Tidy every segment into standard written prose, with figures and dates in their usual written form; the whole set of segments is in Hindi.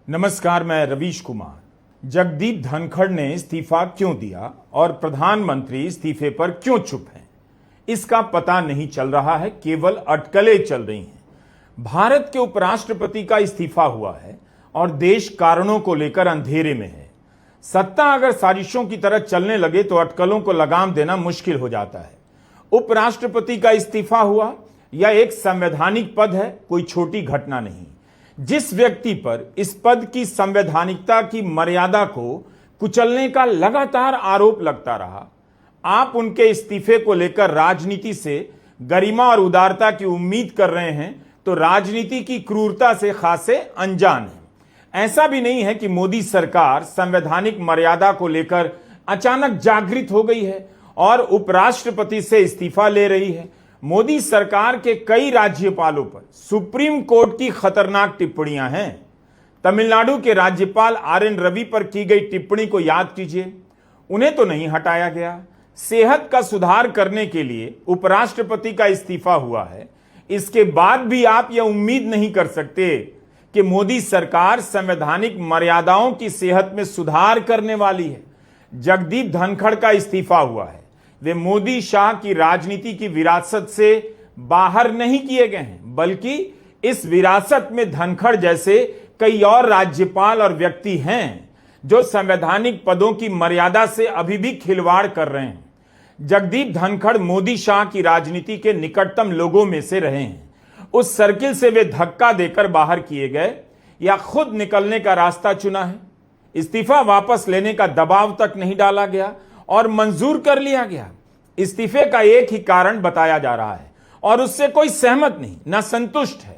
नमस्कार, मैं रवीश कुमार। जगदीप धनखड़ ने इस्तीफा क्यों दिया और प्रधानमंत्री इस्तीफे पर क्यों चुप हैं, इसका पता नहीं चल रहा है, केवल अटकलें चल रही हैं। भारत के उपराष्ट्रपति का इस्तीफा हुआ है और देश कारणों को लेकर अंधेरे में है। सत्ता अगर साजिशों की तरह चलने लगे तो अटकलों को लगाम देना मुश्किल हो जाता है। उपराष्ट्रपति का इस्तीफा हुआ यह एक संवैधानिक पद है, कोई छोटी घटना नहीं। जिस व्यक्ति पर इस पद की संवैधानिकता की मर्यादा को कुचलने का लगातार आरोप लगता रहा, आप उनके इस्तीफे को लेकर राजनीति से गरिमा और उदारता की उम्मीद कर रहे हैं तो राजनीति की क्रूरता से खासे अनजान हैं। ऐसा भी नहीं है कि मोदी सरकार संवैधानिक मर्यादा को लेकर अचानक जागृत हो गई है और उपराष्ट्रपति से इस्तीफा ले रही है। मोदी सरकार के कई राज्यपालों पर सुप्रीम कोर्ट की खतरनाक टिप्पणियां हैं। तमिलनाडु के राज्यपाल आर.एन. रवि पर की गई टिप्पणी को याद कीजिए, उन्हें तो नहीं हटाया गया। सेहत का सुधार करने के लिए उपराष्ट्रपति का इस्तीफा हुआ है, इसके बाद भी आप यह उम्मीद नहीं कर सकते कि मोदी सरकार संवैधानिक मर्यादाओं की सेहत में सुधार करने वाली है। जगदीप धनखड़ का इस्तीफा हुआ है, वे मोदी शाह की राजनीति की विरासत से बाहर नहीं किए गए हैं, बल्कि इस विरासत में धनखड़ जैसे कई और राज्यपाल और व्यक्ति हैं जो संवैधानिक पदों की मर्यादा से अभी भी खिलवाड़ कर रहे हैं। जगदीप धनखड़ मोदी शाह की राजनीति के निकटतम लोगों में से रहे हैं। उस सर्किल से वे धक्का देकर बाहर किए गए या खुद निकलने का रास्ता चुना है। इस्तीफा वापस लेने का दबाव तक नहीं डाला गया और मंजूर कर लिया गया। इस्तीफे का एक ही कारण बताया जा रहा है और उससे कोई सहमत नहीं, न संतुष्ट है।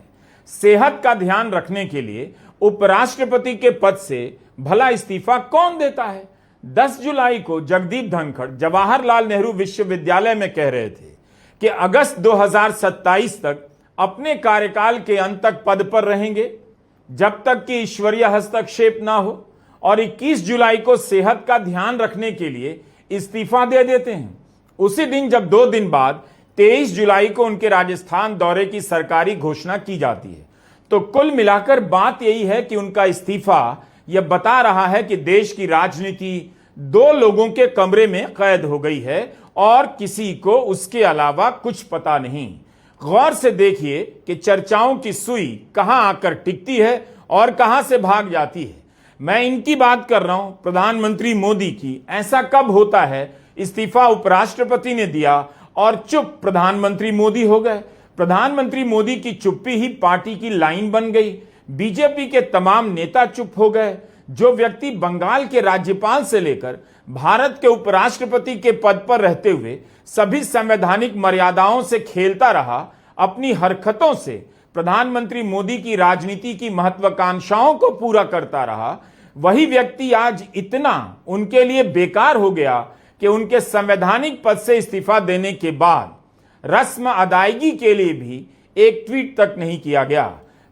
सेहत का ध्यान रखने के लिए उपराष्ट्रपति के पद से भला इस्तीफा कौन देता है? 10 जुलाई को जगदीप धनखड़ जवाहरलाल नेहरू विश्वविद्यालय में कह रहे थे कि अगस्त 2027 तक अपने कार्यकाल के अंत तक पद पर रहेंगे जब तक कि ईश्वरीय हस्तक्षेप ना हो, और 21 जुलाई को सेहत का ध्यान रखने के लिए इस्तीफा दे देते हैं। उसी दिन जब 2 दिन बाद 23 जुलाई को उनके राजस्थान दौरे की सरकारी घोषणा की जाती है। तो कुल मिलाकर बात यही है कि उनका इस्तीफा यह बता रहा है कि देश की राजनीति 2 लोगों के कमरे में कैद हो गई है और किसी को उसके अलावा कुछ पता नहीं। गौर से देखिए कि चर्चाओं की सुई कहां आकर टिकती है और कहां से भाग जाती है। मैं इनकी बात कर रहा हूं, प्रधानमंत्री मोदी की। ऐसा कब होता है इस्तीफा उपराष्ट्रपति ने दिया और चुप प्रधानमंत्री मोदी हो गए। प्रधानमंत्री मोदी की चुप्पी ही पार्टी की लाइन बन गई। बीजेपी के तमाम नेता चुप हो गए। जो व्यक्ति बंगाल के राज्यपाल से लेकर भारत के उपराष्ट्रपति के पद पर रहते हुए सभी संवैधानिक मर्यादाओं से खेलता रहा, अपनी हरकतों से प्रधानमंत्री मोदी की राजनीति की महत्वाकांक्षाओं को पूरा करता रहा, वही व्यक्ति आज इतना उनके लिए बेकार हो गया कि उनके संवैधानिक पद से इस्तीफा देने के बाद रस्म अदायगी के लिए भी एक ट्वीट तक नहीं किया गया।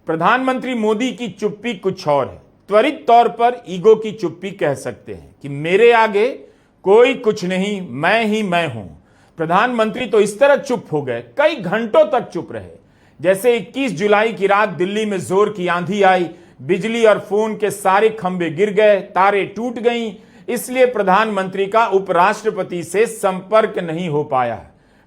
प्रधानमंत्री मोदी की चुप्पी कुछ और है। त्वरित तौर पर ईगो की चुप्पी कह सकते हैं कि मेरे आगे कोई कुछ नहीं, मैं ही मैं हूं। प्रधानमंत्री तो इस तरह चुप हो गए, कई घंटों तक चुप रहे, जैसे 21 जुलाई की रात दिल्ली में जोर की आंधी आई, बिजली और फोन के सारे खंभे गिर गए, तारें टूट गईं, इसलिए प्रधानमंत्री का उपराष्ट्रपति से संपर्क नहीं हो पाया।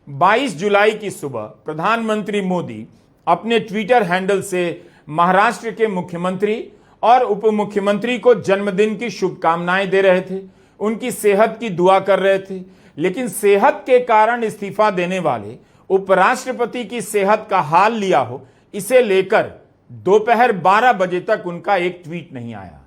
22 जुलाई की सुबह प्रधानमंत्री मोदी अपने ट्विटर हैंडल से महाराष्ट्र के मुख्यमंत्री और उप मुख्यमंत्री को जन्मदिन की शुभकामनाएं दे रहे थे, उनकी सेहत की दुआ कर रहे थे। लेकिन सेहत के कारण इस्तीफा देने वाले उपराष्ट्रपति की सेहत का हाल लिया हो, इसे लेकर दोपहर 12 बजे तक उनका एक ट्वीट नहीं आया।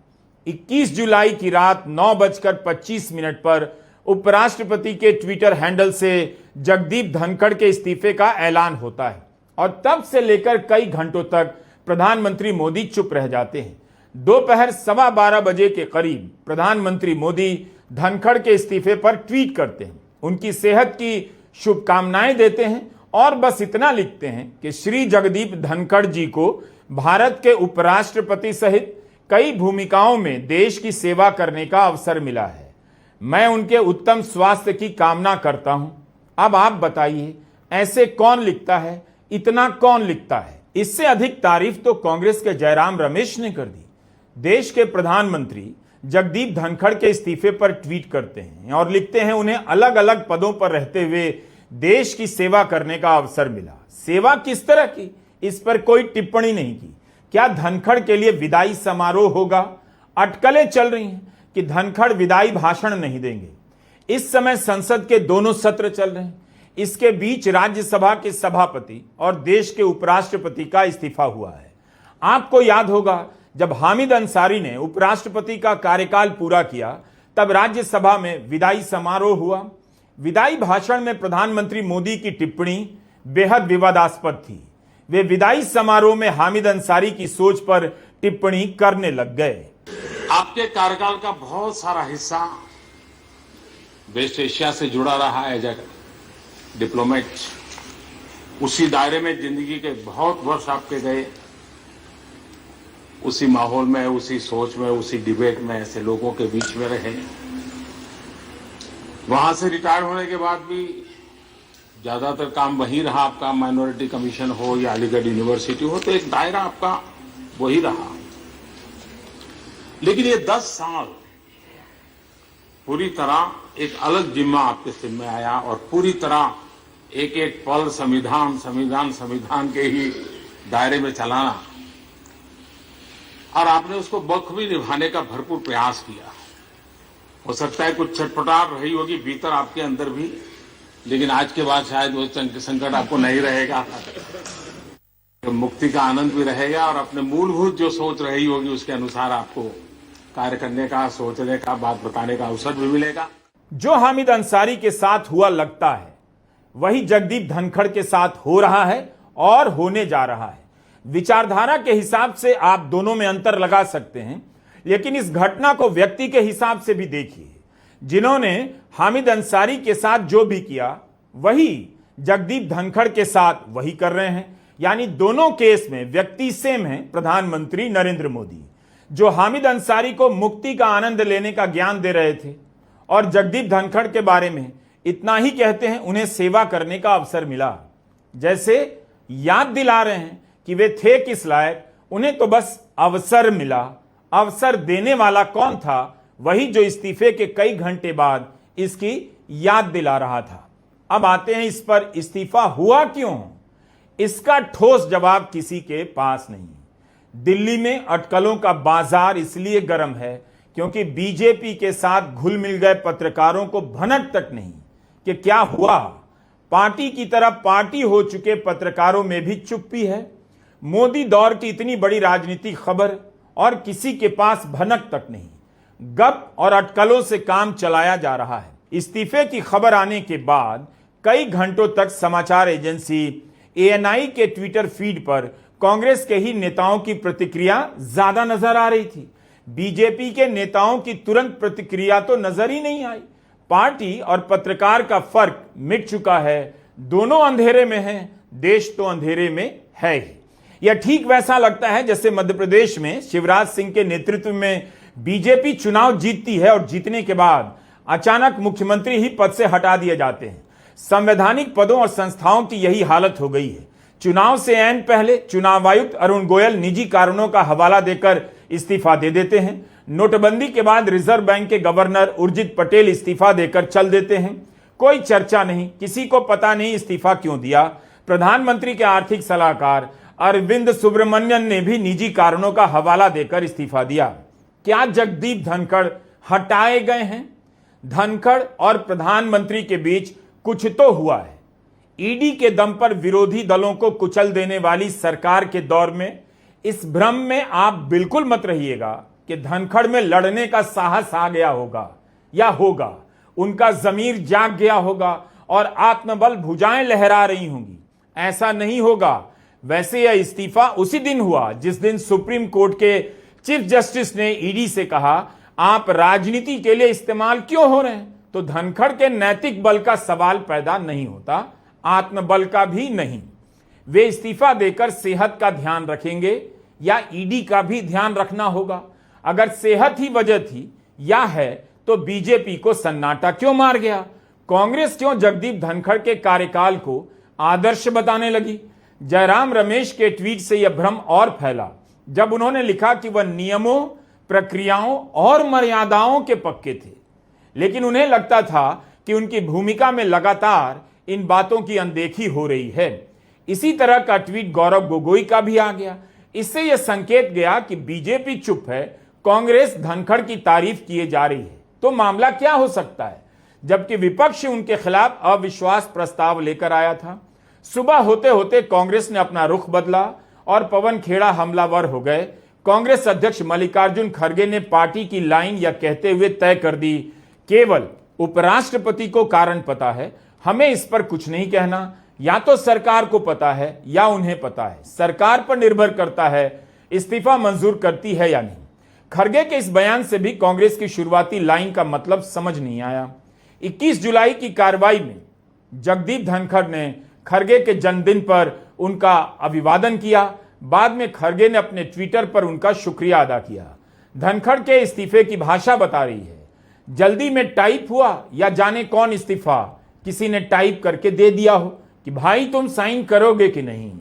21 जुलाई की रात 9:25 पर उपराष्ट्रपति के ट्विटर हैंडल से जगदीप धनखड़ के इस्तीफे का ऐलान होता है और तब से लेकर कई घंटों तक प्रधानमंत्री मोदी चुप रह जाते हैं। दोपहर 12:15 बजे के करीब प्रधानमंत्री मोदी धनखड़ के इस्तीफे पर ट्वीट करते हैं, उनकी सेहत की शुभकामनाएं देते हैं और बस इतना लिखते हैं कि श्री जगदीप धनखड़ जी को भारत के उपराष्ट्रपति सहित कई भूमिकाओं में देश की सेवा करने का अवसर मिला है। मैं उनके उत्तम स्वास्थ्य की कामना करता हूं। अब आप बताइए, ऐसे कौन लिखता है, इतना कौन लिखता है? इससे अधिक तारीफ तो कांग्रेस के जयराम रमेश ने कर दी। देश के प्रधानमंत्री जगदीप धनखड़ के इस्तीफे पर ट्वीट करते हैं और लिखते हैं, उन्हें अलग अलग पदों पर रहते हुए देश की सेवा करने का अवसर मिला। सेवा किस तरह की, इस पर कोई टिप्पणी नहीं की। क्या धनखड़ के लिए विदाई समारोह होगा? अटकलें चल रही हैं कि धनखड़ विदाई भाषण नहीं देंगे। इस समय संसद के दोनों सत्र चल रहे हैं। इसके बीच राज्यसभा के सभापति और देश के उपराष्ट्रपति का इस्तीफा हुआ है। आपको याद होगा, जब हामिद अंसारी ने उपराष्ट्रपति का कार्यकाल पूरा किया, तब राज्यसभा में विदाई समारोह हुआ। विदाई भाषण में प्रधानमंत्री मोदी की टिप्पणी बेहद विवादास्पद थी। वे विदाई समारोह में हामिद अंसारी की सोच पर टिप्पणी करने लग गए। आपके कार्यकाल का बहुत सारा हिस्सा वेस्ट एशिया से जुड़ा रहा है। एज ए डिप्लोमेट उसी दायरे में जिंदगी के बहुत वर्ष आपके गए। उसी माहौल में, उसी सोच में, उसी डिबेट में ऐसे लोगों के बीच में रहे। वहां से रिटायर होने के बाद भी ज्यादातर काम वही रहा आपका, माइनॉरिटी कमीशन हो या अलीगढ़ यूनिवर्सिटी हो, तो एक दायरा आपका वही रहा। लेकिन ये 10 साल पूरी तरह एक अलग जिम्मा आपके सिर में आया और पूरी तरह एक एक पल संविधान के ही दायरे में चलाना, और आपने उसको बखूबी निभाने का भरपूर प्रयास किया। हो सकता है कुछ छटपटाहट रही होगी भीतर आपके अंदर भी, लेकिन आज के बाद शायद वो संकट आपको नहीं रहेगा। मुक्ति का आनंद भी रहेगा और अपने मूलभूत जो सोच रही होगी उसके अनुसार आपको कार्य करने का, सोचने का, बात बताने का अवसर भी मिलेगा। जो हामिद अंसारी के साथ हुआ लगता है, वही जगदीप धनखड़ के साथ हो रहा है और होने जा रहा है। विचारधारा के हिसाब से आप दोनों में अंतर लगा सकते हैं, लेकिन इस घटना को व्यक्ति के हिसाब से भी देखिए। जिन्होंने हामिद अंसारी के साथ जो भी किया, वही जगदीप धनखड़ के साथ वही कर रहे हैं। यानी दोनों केस में व्यक्ति सेम है, प्रधानमंत्री नरेंद्र मोदी, जो हामिद अंसारी को मुक्ति का आनंद लेने का ज्ञान दे रहे थे और जगदीप धनखड़ के बारे में इतना ही कहते हैं, उन्हें सेवा करने का अवसर मिला। जैसे याद दिला रहे हैं कि वे थे किस लायक, उन्हें तो बस अवसर मिला। अवसर देने वाला कौन था? वही जो इस्तीफे के कई घंटे बाद इसकी याद दिला रहा था। अब आते हैं इस पर, इस्तीफा हुआ क्यों? इसका ठोस जवाब किसी के पास नहीं। दिल्ली में अटकलों का बाजार इसलिए गर्म है क्योंकि बीजेपी के साथ घुल मिल गए पत्रकारों को भनक तक नहीं कि क्या हुआ। पार्टी की तरफ पार्टी हो चुके पत्रकारों में भी चुप्पी है। मोदी दौर की इतनी बड़ी राजनीतिक खबर और किसी के पास भनक तक नहीं। गप और अटकलों से काम चलाया जा रहा है। इस्तीफे की खबर आने के बाद कई घंटों तक समाचार एजेंसी एएनआई के ट्विटर फीड पर कांग्रेस के ही नेताओं की प्रतिक्रिया ज्यादा नजर आ रही थी। बीजेपी के नेताओं की तुरंत प्रतिक्रिया तो नजर ही नहीं आई। पार्टी और पत्रकार का फर्क मिट चुका है। दोनों अंधेरे में हैं, देश तो अंधेरे में है ही। यह ठीक वैसा लगता है जैसे मध्य प्रदेश में शिवराज सिंह के नेतृत्व में बीजेपी चुनाव जीतती है और जीतने के बाद अचानक मुख्यमंत्री ही पद से हटा दिए जाते हैं। संवैधानिक पदों और संस्थाओं की यही हालत हो गई है। चुनाव से ऐन पहले चुनाव आयुक्त अरुण गोयल निजी कारणों का हवाला देकर इस्तीफा दे देते हैं। नोटबंदी के बाद रिजर्व बैंक के गवर्नर उर्जित पटेल इस्तीफा देकर चल देते हैं। कोई चर्चा नहीं, किसी को पता नहीं इस्तीफा क्यों दिया। प्रधानमंत्री के आर्थिक सलाहकार अरविंद सुब्रमण्यन ने भी निजी कारणों का हवाला देकर इस्तीफा दिया। क्या जगदीप धनखड़ हटाए गए हैं? धनखड़ और प्रधानमंत्री के बीच कुछ तो हुआ है। ईडी के दम पर विरोधी दलों को कुचल देने वाली सरकार के दौर में इस भ्रम में आप बिल्कुल मत रहिएगा कि धनखड़ में लड़ने का साहस आ गया होगा या होगा। उनका जमीर जाग गया होगा और आत्मबल भुजाएं लहरा रही होंगी। ऐसा नहीं होगा। वैसे यह इस्तीफा उसी दिन हुआ जिस दिन सुप्रीम कोर्ट के चीफ जस्टिस ने ईडी से कहा, आप राजनीति के लिए इस्तेमाल क्यों हो रहे हैं? तो धनखड़ के नैतिक बल का सवाल पैदा नहीं होता, आत्मबल का भी नहीं। वे इस्तीफा देकर सेहत का ध्यान रखेंगे या ईडी का भी ध्यान रखना होगा? अगर सेहत ही वजह थी या है तो बीजेपी को सन्नाटा क्यों मार गया? कांग्रेस क्यों जगदीप धनखड़ के कार्यकाल को आदर्श बताने लगी? जयराम रमेश के ट्वीट से यह भ्रम और फैला जब उन्होंने लिखा कि वह नियमों, प्रक्रियाओं और मर्यादाओं के पक्के थे, लेकिन उन्हें लगता था कि उनकी भूमिका में लगातार इन बातों की अनदेखी हो रही है। इसी तरह का ट्वीट गौरव गोगोई का भी आ गया। इससे यह संकेत गया कि बीजेपी चुप है, कांग्रेस धनखड़ की तारीफ किए जा रही है। तो मामला क्या हो सकता है? जबकि विपक्ष उनके खिलाफ अविश्वास प्रस्ताव लेकर आया था, सुबह होते होते कांग्रेस ने अपना रुख बदला और पवन खेड़ा हमलावर हो गए। कांग्रेस अध्यक्ष मल्लिकार्जुन खड़गे ने पार्टी की लाइन यह कहते हुए तय कर दी, केवल उपराष्ट्रपति को कारण पता है, हमें इस पर कुछ नहीं कहना। या तो सरकार को पता है या उन्हें पता है, सरकार पर निर्भर करता है इस्तीफा मंजूर करती है या नहीं। खड़गे के इस बयान से भी कांग्रेस की शुरुआती लाइन का मतलब समझ नहीं आया। 21 जुलाई की कार्रवाई में जगदीप धनखड़ ने खड़गे के जन्मदिन पर उनका अभिवादन किया। बाद में खड़गे ने अपने ट्विटर पर उनका शुक्रिया अदा किया। धनखड़ के इस्तीफे की भाषा बता रही है, जल्दी में टाइप हुआ या जाने कौन इस्तीफा किसी ने टाइप करके दे दिया हो कि भाई तुम साइन करोगे कि नहीं।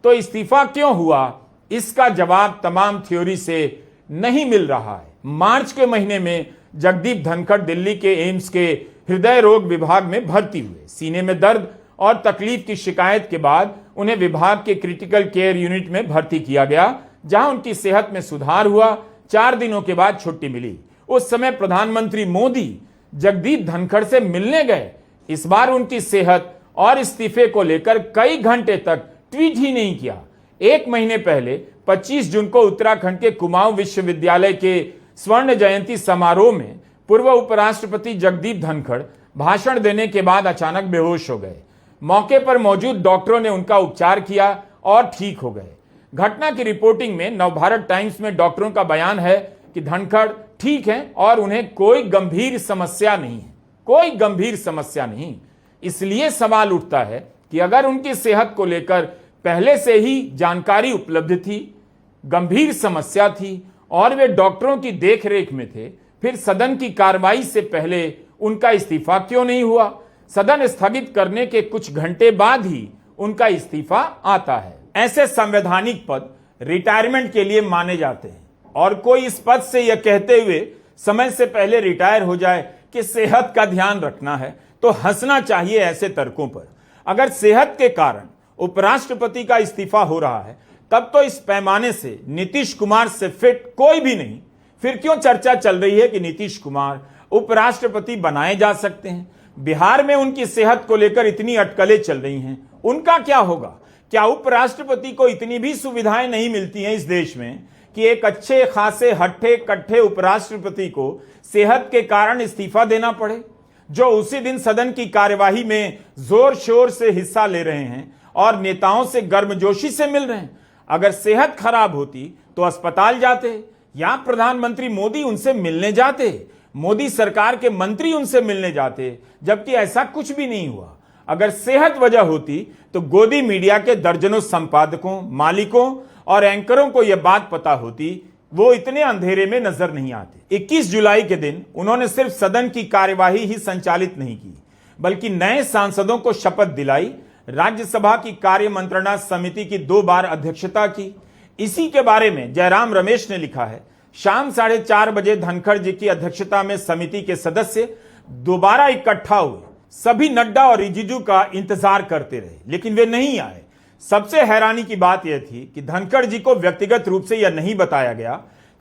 तो इस्तीफा क्यों हुआ, इसका जवाब तमाम थ्योरी से नहीं मिल रहा है। मार्च के महीने में जगदीप धनखड़ दिल्ली के एम्स के हृदय रोग विभाग में भर्ती हुए। सीने में दर्द और तकलीफ की शिकायत के बाद उन्हें विभाग के क्रिटिकल केयर यूनिट में भर्ती किया गया, जहां उनकी सेहत में सुधार हुआ। 4 दिनों के बाद छुट्टी मिली। उस समय प्रधानमंत्री मोदी जगदीप धनखड़ से मिलने गए। इस बार उनकी सेहत और इस्तीफे को लेकर कई घंटे तक ट्वीट ही नहीं किया। 1 महीने पहले 25 जून को उत्तराखंड के कुमाऊं विश्वविद्यालय के स्वर्ण जयंती समारोह में पूर्व उपराष्ट्रपति जगदीप धनखड़ भाषण देने के बाद अचानक बेहोश हो गए। मौके पर मौजूद डॉक्टरों ने उनका उपचार किया और ठीक हो गए। घटना की रिपोर्टिंग में नवभारत टाइम्स में डॉक्टरों का बयान है कि धनखड़ ठीक हैं और उन्हें कोई गंभीर समस्या नहीं है, कोई गंभीर समस्या नहीं। इसलिए सवाल उठता है कि अगर उनकी सेहत को लेकर पहले से ही जानकारी उपलब्ध थी, गंभीर समस्या थी और वे डॉक्टरों की देखरेख में थे, फिर सदन की कार्रवाई से पहले उनका इस्तीफा क्यों नहीं हुआ? सदन स्थगित करने के कुछ घंटे बाद ही उनका इस्तीफा आता है। ऐसे संवैधानिक पद रिटायरमेंट के लिए माने जाते हैं और कोई इस पद से यह कहते हुए समय से पहले रिटायर हो जाए कि सेहत का ध्यान रखना है, तो हंसना चाहिए ऐसे तर्कों पर। अगर सेहत के कारण उपराष्ट्रपति का इस्तीफा हो रहा है, तब तो इस पैमाने से नीतीश कुमार से फिट कोई भी नहीं। फिर क्यों चर्चा चल रही है कि नीतीश कुमार उपराष्ट्रपति बनाए जा सकते हैं? बिहार में उनकी सेहत को लेकर इतनी अटकलें चल रही हैं, उनका क्या होगा? क्या उपराष्ट्रपति को इतनी भी सुविधाएं नहीं मिलती हैं इस देश में कि एक अच्छे खासे हट्ठे कट्ठे उपराष्ट्रपति को सेहत के कारण इस्तीफा देना पड़े, जो उसी दिन सदन की कार्यवाही में जोर शोर से हिस्सा ले रहे हैं और नेताओं से गर्मजोशी से मिल रहे हैं? अगर सेहत खराब होती तो अस्पताल जाते या प्रधानमंत्री मोदी उनसे मिलने जाते, मोदी सरकार के मंत्री उनसे मिलने जाते, जबकि ऐसा कुछ भी नहीं हुआ। अगर सेहत वजह होती तो गोदी मीडिया के दर्जनों संपादकों, मालिकों और एंकरों को यह बात पता होती, वो इतने अंधेरे में नजर नहीं आते। 21 जुलाई के दिन उन्होंने सिर्फ सदन की कार्यवाही ही संचालित नहीं की, बल्कि नए सांसदों को शपथ दिलाई, राज्यसभा की कार्य मंत्रणा समिति की 2 बार अध्यक्षता की। इसी के बारे में जयराम रमेश ने लिखा है, शाम 4:30 बजे धनखड़ जी की अध्यक्षता में समिति के सदस्य दोबारा इकट्ठा हुए। सभी नड्डा और रिजिजू का इंतजार करते रहे, लेकिन वे नहीं आए। सबसे हैरानी की बात यह थी कि धनखड़ जी को व्यक्तिगत रूप से यह नहीं बताया गया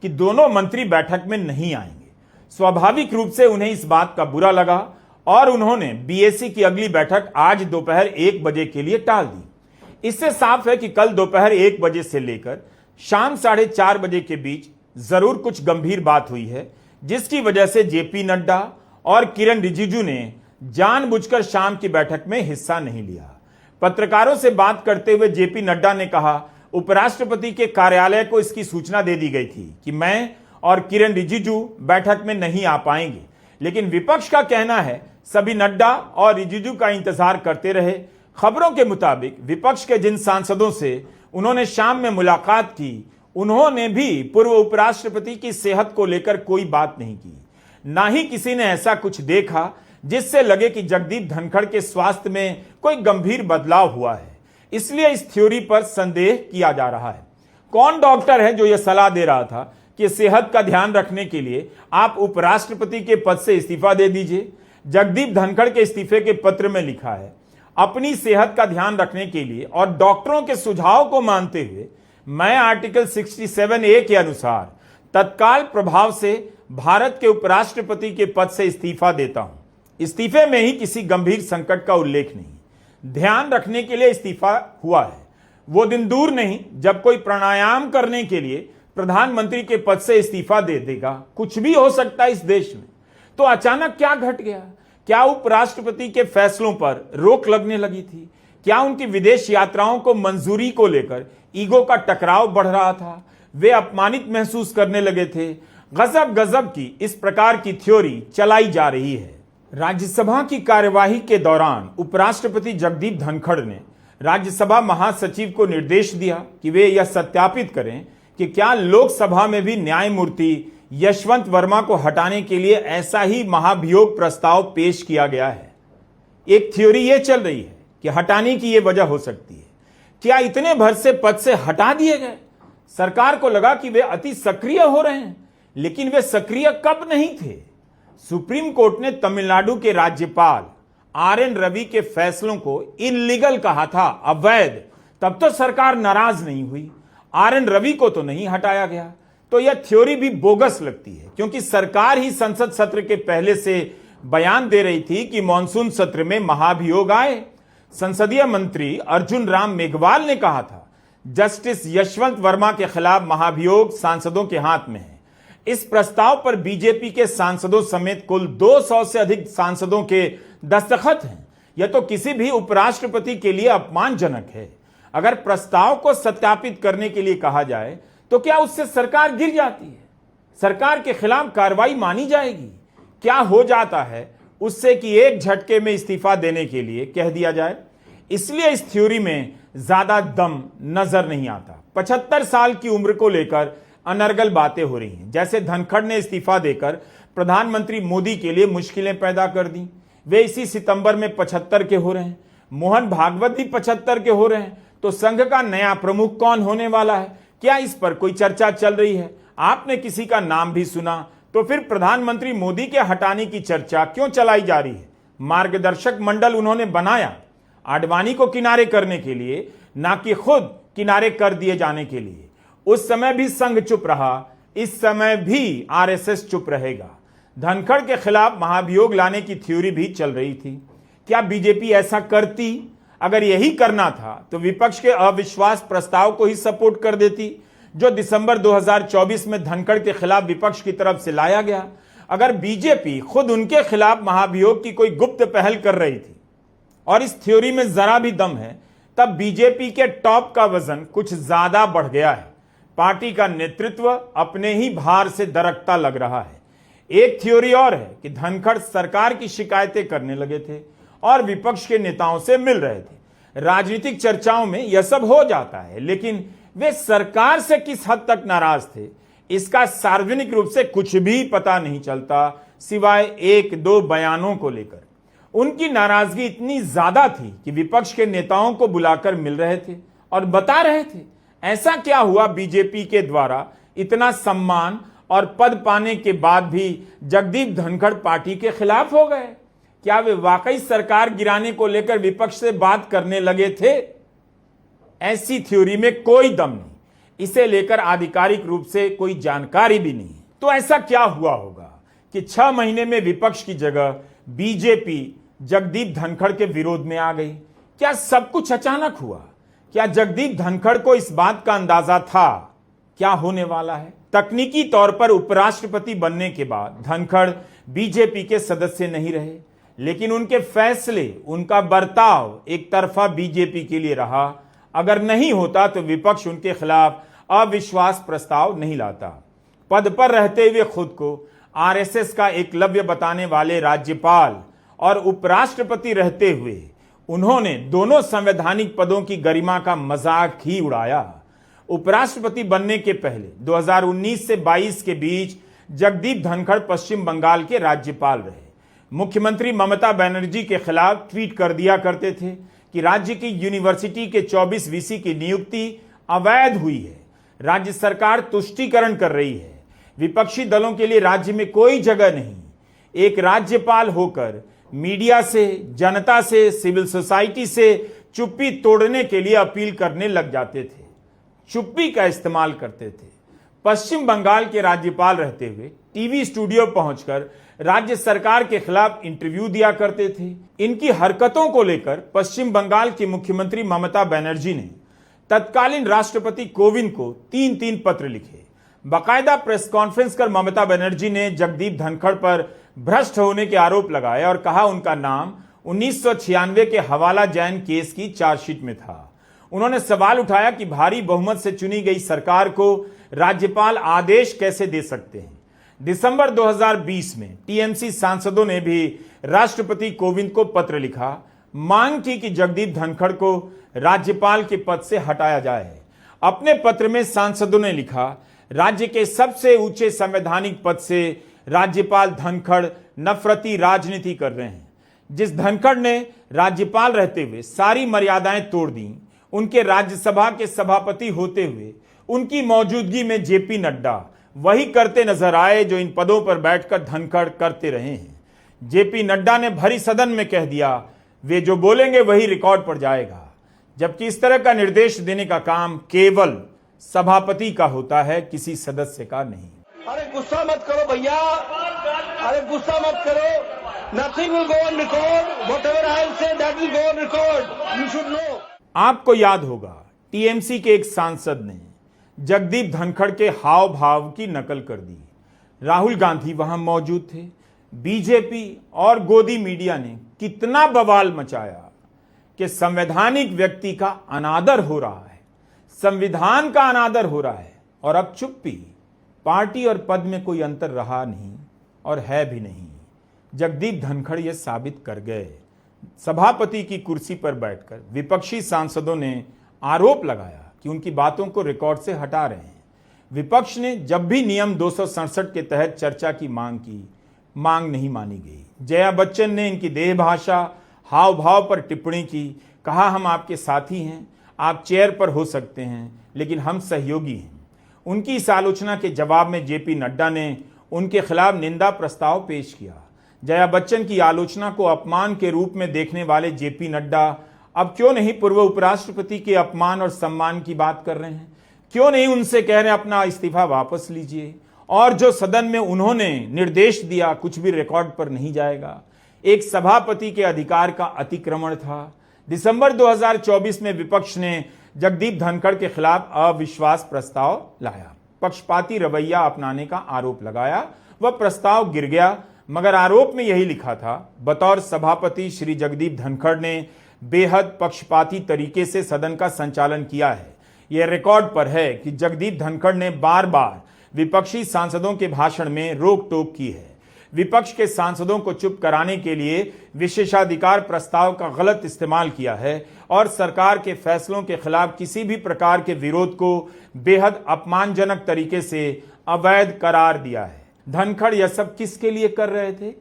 कि दोनों मंत्री बैठक में नहीं आएंगे। स्वाभाविक रूप से उन्हें इस बात का बुरा लगा और उन्होंने बीएसी की अगली बैठक आज दोपहर 1 बजे के लिए टाल दी। इससे साफ है कि कल दोपहर 1 बजे से लेकर शाम 4:30 बजे के बीच जरूर कुछ गंभीर बात हुई है, जिसकी वजह से जेपी नड्डा और किरण रिजिजू ने जानबूझकर शाम की बैठक में हिस्सा नहीं लिया। पत्रकारों से बात करते हुए जेपी नड्डा ने कहा, उपराष्ट्रपति के कार्यालय को इसकी सूचना दे दी गई थी कि मैं और किरण रिजिजू बैठक में नहीं आ पाएंगे, लेकिन विपक्ष का कहना है सभी नड्डा और रिजिजू का इंतजार करते रहे। खबरों के मुताबिक विपक्ष के जिन सांसदों से उन्होंने शाम में मुलाकात की, उन्होंने भी पूर्व उपराष्ट्रपति की सेहत को लेकर कोई बात नहीं की। ना ही किसी ने ऐसा कुछ देखा जिससे लगे कि जगदीप धनखड़ के स्वास्थ्य में कोई गंभीर बदलाव हुआ है। इसलिए इस थ्योरी पर संदेह किया जा रहा है। कौन डॉक्टर है जो यह सलाह दे रहा था कि सेहत का ध्यान रखने के लिए आप उपराष्ट्रपति के पद से इस्तीफा दे दीजिए। जगदीप धनखड़ के इस्तीफे के पत्र में लिखा है, अपनी सेहत का ध्यान रखने के लिए और डॉक्टरों के सुझाव को मानते हुए मैं आर्टिकल 67A के अनुसार तत्काल प्रभाव से भारत के उपराष्ट्रपति के पद से इस्तीफा देता हूं। इस्तीफे में ही किसी गंभीर संकट का उल्लेख नहीं, ध्यान रखने के लिए इस्तीफा हुआ है। वो दिन दूर नहीं जब कोई प्राणायाम करने के लिए प्रधानमंत्री के पद से इस्तीफा दे देगा। कुछ भी हो सकता है इस देश में। तो अचानक क्या घट गया? क्या उपराष्ट्रपति के फैसलों पर रोक लगने लगी थी? क्या उनकी विदेश यात्राओं को मंजूरी को लेकर ईगो का टकराव बढ़ रहा था? वे अपमानित महसूस करने लगे थे? गजब गजब की इस प्रकार की थ्योरी चलाई जा रही है। राज्यसभा की कार्यवाही के दौरान उपराष्ट्रपति जगदीप धनखड़ ने राज्यसभा महासचिव को निर्देश दिया कि वे यह सत्यापित करें कि क्या लोकसभा में भी न्यायमूर्ति यशवंत वर्मा को हटाने के लिए ऐसा ही महाभियोग प्रस्ताव पेश किया गया है। एक थ्योरी यह चल रही है कि हटाने की यह वजह हो सकती है, क्या इतने भर से पद से हटा दिए गए? सरकार को लगा कि वे अति सक्रिय हो रहे हैं, लेकिन वे सक्रिय कब नहीं थे? सुप्रीम कोर्ट ने तमिलनाडु के राज्यपाल RN रवि के फैसलों को इल्लीगल कहा था, अवैध। तब तो सरकार नाराज नहीं हुई। RN रवि को तो नहीं हटाया गया। तो यह थ्योरी भी बोगस लगती है, क्योंकि सरकार ही संसद सत्र के पहले से बयान दे रही थी कि मॉनसून सत्र में महाभियोग आए। संसदीय मंत्री अर्जुन राम मेघवाल ने कहा था, जस्टिस यशवंत वर्मा के खिलाफ महाभियोग सांसदों के हाथ में है। इस प्रस्ताव पर बीजेपी के सांसदों समेत कुल 200 से अधिक सांसदों के दस्तखत हैं। यह तो किसी भी उपराष्ट्रपति के लिए अपमानजनक है। अगर प्रस्ताव को सत्यापित करने के लिए कहा जाए तो क्या उससे सरकार गिर जाती है? सरकार के खिलाफ कार्रवाई मानी जाएगी? क्या हो जाता है उससे कि एक झटके में इस्तीफा देने के लिए कह दिया जाए? इसलिए इस थ्योरी में ज्यादा दम नजर नहीं आता। 75 साल की उम्र को लेकर अनर्गल बातें हो रही हैं, जैसे धनखड़ ने इस्तीफा देकर प्रधानमंत्री मोदी के लिए मुश्किलें पैदा कर दी। वे इसी सितंबर में 75 के हो रहे हैं। मोहन भागवत भी 75 के हो रहे हैं। तो संघ का नया प्रमुख कौन होने वाला है? क्या इस पर कोई चर्चा चल रही है? आपने किसी का नाम भी सुना? तो फिर प्रधानमंत्री मोदी के हटाने की चर्चा क्यों चलाई जा रही है? मार्गदर्शक मंडल उन्होंने बनाया आडवाणी को किनारे करने के लिए, ना कि खुद किनारे कर दिए जाने के लिए। उस समय भी संघ चुप रहा, इस समय भी RSS चुप रहेगा। धनखड़ के खिलाफ महाभियोग लाने की थ्योरी भी चल रही थी। क्या बीजेपी ऐसा करती? अगर यही करना था तो विपक्ष के अविश्वास प्रस्ताव को ही सपोर्ट कर देती, जो दिसंबर 2024 में धनखड़ के खिलाफ विपक्ष की तरफ से लाया गया। अगर बीजेपी खुद उनके खिलाफ महाभियोग की कोई गुप्त पहल कर रही थी और इस थ्योरी में जरा भी दम है, तब बीजेपी के टॉप का वजन कुछ ज्यादा बढ़ गया है। पार्टी का नेतृत्व अपने ही भार से दरकता लग रहा है। एक थ्योरी और है कि धनखड़ सरकार की शिकायतें करने लगे थे और विपक्ष के नेताओं से मिल रहे थे। राजनीतिक चर्चाओं में यह सब हो जाता है, लेकिन वे सरकार से किस हद तक नाराज थे, इसका सार्वजनिक रूप से कुछ भी पता नहीं चलता, सिवाय 1-2 बयानों को लेकर। उनकी नाराजगी इतनी ज्यादा थी कि विपक्ष के नेताओं को बुलाकर मिल रहे थे और बता रहे थे, ऐसा क्या हुआ बीजेपी के द्वारा इतना सम्मान और पद पाने के बाद भी जगदीप धनखड़ पार्टी के खिलाफ हो गए? क्या वे वाकई सरकार गिराने को लेकर विपक्ष से बात करने लगे थे? ऐसी थ्योरी में कोई दम नहीं। इसे लेकर आधिकारिक रूप से कोई जानकारी भी नहीं। तो ऐसा क्या हुआ होगा कि 6 महीने में विपक्ष की जगह बीजेपी जगदीप धनखड़ के विरोध में आ गई? क्या सब कुछ अचानक हुआ? क्या जगदीप धनखड़ को इस बात का अंदाजा था क्या होने वाला है? तकनीकी तौर पर उपराष्ट्रपति बनने के बाद धनखड़ बीजेपी के सदस्य नहीं रहे, लेकिन उनके फैसले, उनका बर्ताव एक तरफा बीजेपी के लिए रहा। अगर नहीं होता तो विपक्ष उनके खिलाफ अविश्वास प्रस्ताव नहीं लाता। पद पर रहते हुए खुद को RSS का एकलव्य बताने वाले राज्यपाल और उपराष्ट्रपति रहते हुए उन्होंने दोनों संवैधानिक पदों की गरिमा का मजाक ही उड़ाया। उपराष्ट्रपति बनने के पहले 2019 से 22 के बीच जगदीप धनखड़ पश्चिम बंगाल के राज्यपाल रहे। मुख्यमंत्री ममता बनर्जी के खिलाफ ट्वीट कर दिया करते थे कि राज्य की यूनिवर्सिटी के 24 VC की नियुक्ति अवैध हुई है, राज्य सरकार तुष्टीकरण कर रही है, विपक्षी दलों के लिए राज्य में कोई जगह नहीं। एक राज्यपाल होकर मीडिया से, जनता से, सिविल सोसाइटी से चुप्पी तोड़ने के लिए अपील करने लग जाते थे, चुप्पी का इस्तेमाल करते थे। पश्चिम बंगाल के राज्यपाल रहते हुए टीवी स्टूडियो पहुंचकर राज्य सरकार के खिलाफ इंटरव्यू दिया करते थे। इनकी हरकतों को लेकर पश्चिम बंगाल की मुख्यमंत्री ममता बनर्जी ने तत्कालीन राष्ट्रपति कोविंद को 3 पत्र लिखे। बाकायदा प्रेस कॉन्फ्रेंस कर ममता बनर्जी ने जगदीप धनखड़ पर भ्रष्ट होने के आरोप लगाए और कहा उनका नाम 1996 के हवाला जैन केस की चार्जशीट में था। उन्होंने सवाल उठाया कि भारी बहुमत से चुनी गई सरकार को राज्यपाल आदेश कैसे दे सकते हैं। दिसंबर 2020 में टीएमसी सांसदों ने भी राष्ट्रपति कोविंद को पत्र लिखा, मांग की कि जगदीप धनखड़ को राज्यपाल के पद से हटाया जाए। अपने पत्र में सांसदों ने लिखा, राज्य के सबसे ऊंचे संवैधानिक पद से राज्यपाल धनखड़ नफरती राजनीति कर रहे हैं। जिस धनखड़ ने राज्यपाल रहते हुए सारी मर्यादाएं तोड़ दी, उनके राज्यसभा के सभापति होते हुए उनकी मौजूदगी में जेपी नड्डा वही करते नजर आए जो इन पदों पर बैठकर धनखड़ करते रहे हैं। जेपी नड्डा ने भरी सदन में कह दिया, वे जो बोलेंगे वही रिकॉर्ड पर जाएगा, जबकि इस तरह का निर्देश देने का काम केवल सभापति का होता है, किसी सदस्य का नहीं। अरे गुस्सा मत करो भैया, अरे गुस्सा मत करो। Nothing will go on record. Whatever I will say, that will go on record. You should know. आपको याद होगा टीएमसी के एक सांसद ने जगदीप धनखड़ के हाव भाव की नकल कर दी। राहुल गांधी वहां मौजूद थे। बीजेपी और गोदी मीडिया ने कितना बवाल मचाया कि संवैधानिक व्यक्ति का अनादर हो रहा है, संविधान का अनादर हो रहा है। और अब चुप्पी, पार्टी और पद में कोई अंतर रहा नहीं और है भी नहीं। जगदीप धनखड़ यह साबित कर गए। सभापति की कुर्सी पर बैठकर विपक्षी सांसदों ने आरोप लगाया कि उनकी बातों को रिकॉर्ड से हटा रहे हैं। विपक्ष ने जब भी नियम 267 के तहत चर्चा की मांग की, मांग नहीं मानी गई। जया बच्चन ने इनकी देह भाषा, हाव भाव पर टिप्पणी की, कहा हम आपके साथी हैं, आप चेयर पर हो सकते हैं लेकिन हम सहयोगी हैं। उनकी इस आलोचना के जवाब में जेपी नड्डा ने उनके खिलाफ निंदा प्रस्ताव पेश किया। जया बच्चन की आलोचना को अपमान के रूप में देखने वाले जेपी नड्डा अब क्यों नहीं पूर्व उपराष्ट्रपति के अपमान और सम्मान की बात कर रहे हैं? क्यों नहीं उनसे कह रहे अपना इस्तीफा वापस लीजिए? और जो सदन में उन्होंने निर्देश दिया कुछ भी रिकॉर्ड पर नहीं जाएगा, एक सभापति के अधिकार का अतिक्रमण था। दिसंबर 2024 में विपक्ष ने जगदीप धनखड़ के खिलाफ अविश्वास प्रस्ताव लाया, पक्षपाती रवैया अपनाने का आरोप लगाया। वह प्रस्ताव गिर गया, मगर आरोप में यही लिखा था, बतौर सभापति श्री जगदीप धनखड़ ने बेहद पक्षपाती तरीके से सदन का संचालन किया है। यह रिकॉर्ड पर है कि जगदीप धनखड़ ने बार बार विपक्षी सांसदों के भाषण में रोक टोक की है। विपक्ष के सांसदों को चुप कराने के लिए विशेषाधिकार प्रस्ताव का गलत इस्तेमाल किया है और सरकार के फैसलों के खिलाफ किसी भी प्रकार के विरोध को बेहद अपमानजनक तरीके से अवैध करार दिया है। धनखड़ यह सब किसके लिए कर रहे थे?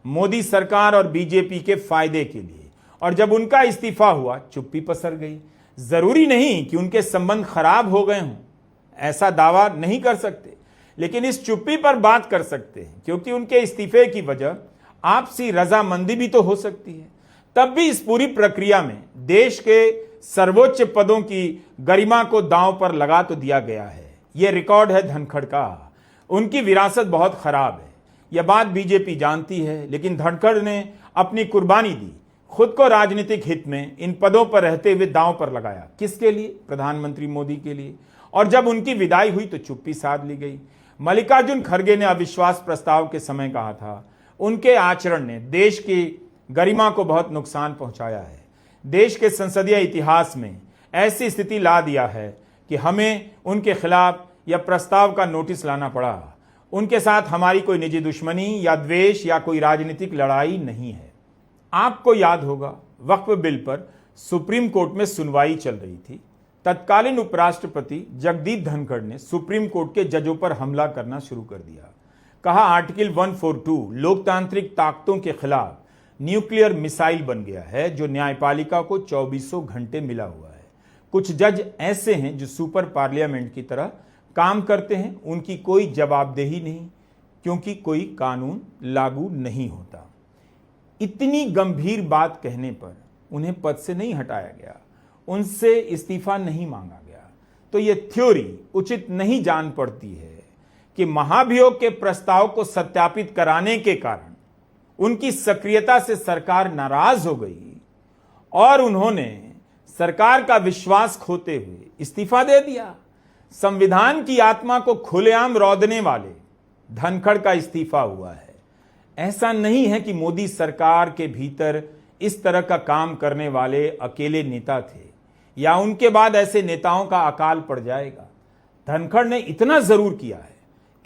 मोदी सरकार और बीजेपी के फायदे के लिए। और जब उनका इस्तीफा हुआ, चुप्पी पसर गई। जरूरी नहीं कि उनके संबंध खराब हो गए हों, ऐसा दावा नहीं कर सकते, लेकिन इस चुप्पी पर बात कर सकते हैं क्योंकि उनके इस्तीफे की वजह आपसी रजामंदी भी तो हो सकती है। तब भी इस पूरी प्रक्रिया में देश के सर्वोच्च पदों की गरिमा को दांव पर लगा तो दिया गया है। यह रिकॉर्ड है धनखड़ का। उनकी विरासत बहुत खराब है, यह बात बीजेपी जानती है, लेकिन धनखड़ ने अपनी कुर्बानी दी, खुद को राजनीतिक हित में इन पदों पर रहते हुए दांव पर लगाया। किसके लिए? प्रधानमंत्री मोदी के लिए। और जब उनकी विदाई हुई तो चुप्पी साध ली गई। मल्लिकार्जुन खड़गे ने अविश्वास प्रस्ताव के समय कहा था, उनके आचरण ने देश की गरिमा को बहुत नुकसान पहुंचाया है। देश के संसदीय इतिहास में ऐसी स्थिति ला दिया है कि हमें उनके खिलाफ यह प्रस्ताव का नोटिस लाना पड़ा। उनके साथ हमारी कोई निजी दुश्मनी या द्वेष या कोई राजनीतिक लड़ाई नहीं है। आपको याद होगा वक्फ बिल पर सुप्रीम कोर्ट में सुनवाई चल रही थी। तत्कालीन उपराष्ट्रपति जगदीप धनखड़ ने सुप्रीम कोर्ट के जजों पर हमला करना शुरू कर दिया। कहा आर्टिकल 142 लोकतांत्रिक ताकतों के खिलाफ न्यूक्लियर मिसाइल बन गया है जो न्यायपालिका को 2400 घंटे मिला हुआ है। कुछ जज ऐसे हैं जो सुपर पार्लियामेंट की तरह काम करते हैं उनकी कोई जवाबदेही नहीं, क्योंकि कोई कानून लागू नहीं होता। इतनी गंभीर बात कहने पर उन्हें पद से नहीं हटाया गया, उनसे इस्तीफा नहीं मांगा गया, तो यह थ्योरी उचित नहीं जान पड़ती है कि महाभियोग के प्रस्ताव को सत्यापित कराने के कारण उनकी सक्रियता से सरकार नाराज हो गई और उन्होंने सरकार का विश्वास खोते हुए इस्तीफा दे दिया। संविधान की आत्मा को खुलेआम रौंदने वाले धनखड़ का इस्तीफा हुआ है। ऐसा नहीं है कि मोदी सरकार के भीतर इस तरह का काम करने वाले अकेले नेता थे या उनके बाद ऐसे नेताओं का अकाल पड़ जाएगा। धनखड़ ने इतना जरूर किया है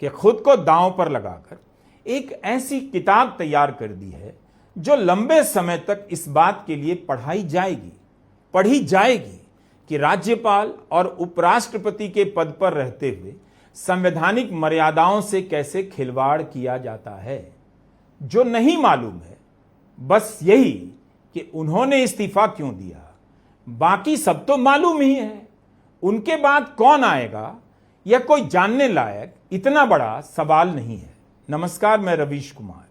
कि खुद को दांव पर लगाकर एक ऐसी किताब तैयार कर दी है जो लंबे समय तक इस बात के लिए पढ़ी जाएगी कि राज्यपाल और उपराष्ट्रपति के पद पर रहते हुए संवैधानिक मर्यादाओं से कैसे खिलवाड़ किया जाता है। जो नहीं मालूम है बस यही कि उन्होंने इस्तीफा क्यों दिया, बाकी सब तो मालूम ही है। उनके बाद कौन आएगा यह कोई जानने लायक इतना बड़ा सवाल नहीं है। नमस्कार, मैं रवीश कुमार।